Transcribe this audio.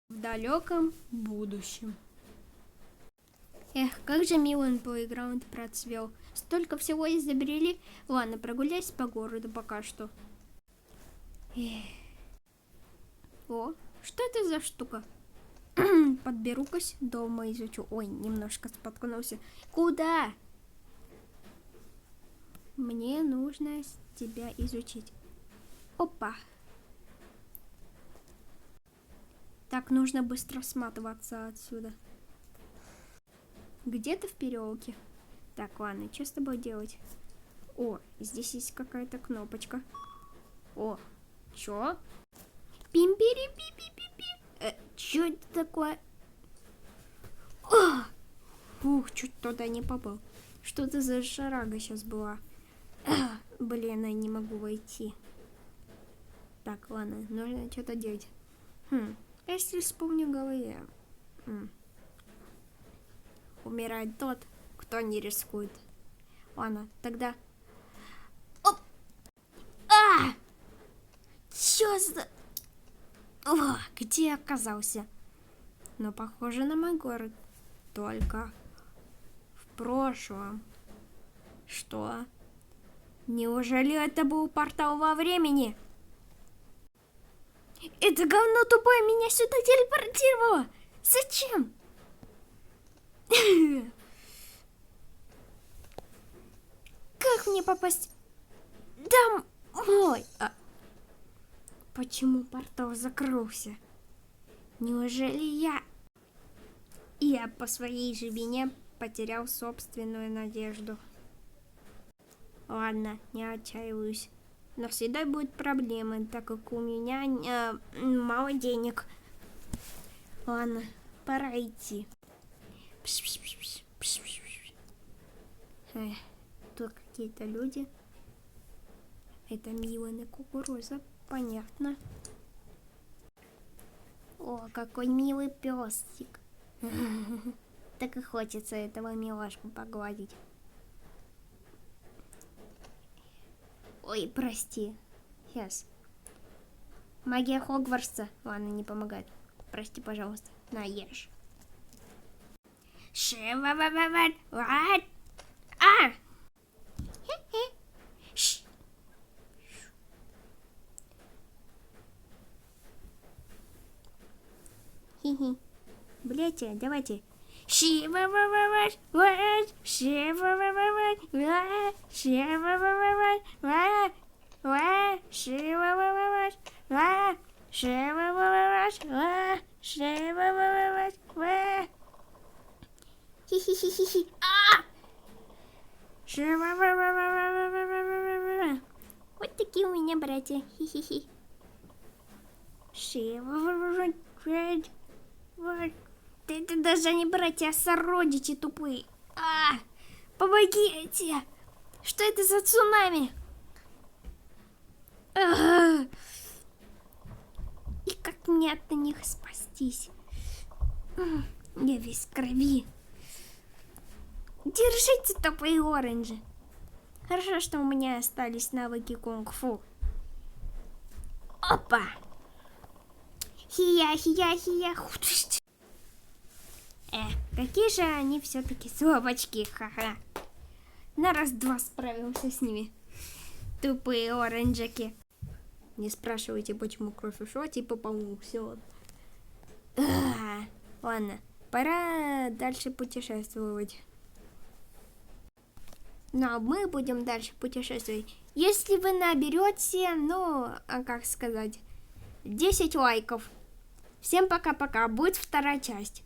в далеком будущем. Эх, как же милый плейграунд процвел. Столько всего изобрели. Ладно, прогуляйся по городу пока что. Эх. О, что это за штука? Подберу-кась, дома изучу. Ой, немножко споткнулся. Куда? Мне нужно тебя изучить. Опа. Так, нужно быстро сматываться отсюда. Где-то в переулке. Так, ладно, что с тобой делать? О, здесь есть какая-то кнопочка. О, чё? Пимпери-пи-пи-пи-пи. Чё это такое? О! Ух, чуть туда не попал. Что это за шарага сейчас была? Блин, я не могу войти. Так, ладно, нужно что-то делать. Если вспомню в голове. Умирает тот, кто не рискует. Ладно, тогда... Оп! Чё за... О, где я оказался? Но похоже на мой город. Только в прошлом. Что? Неужели это был портал во времени? Это говно тупое меня сюда телепортировало. Зачем? Как мне попасть домой? Почему портал закрылся? Неужели я по своей же вине потерял собственную надежду? Ладно, не отчаиваюсь. Но всегда будут проблемы, так как у меня мало денег. Ладно, пора идти. Тут какие-то люди. Это милая кукуруза, понятно. О, какой милый песик. Так и хочется этого милашку погладить. Ой, прости. Сейчас. Магия Хогвартса. Ладно, не помогает. Прости, пожалуйста. На, ешь. Хи-хи. Блядь, давайте. Хи-хи-хи-хи-хи. Вот такие у меня братья. Хи-хи-хи. Это даже не братья, а сородичи тупые. Помогите! Что это за цунами? И как мне от них спастись? Я весь в крови. Держите, тупые оранжи. Хорошо, что у меня остались навыки кунг-фу. Опа! Хия-хия-хия. Какие же они все-таки слабачки, ха-ха. На раз-два справился с ними. Тупые оранжики. Не спрашивайте, почему кровь ушла, типа, по-моему, все. Ладно, пора дальше путешествовать. Но мы будем дальше путешествовать. Если вы наберете, как сказать, 10 лайков. Всем пока-пока, будет вторая часть.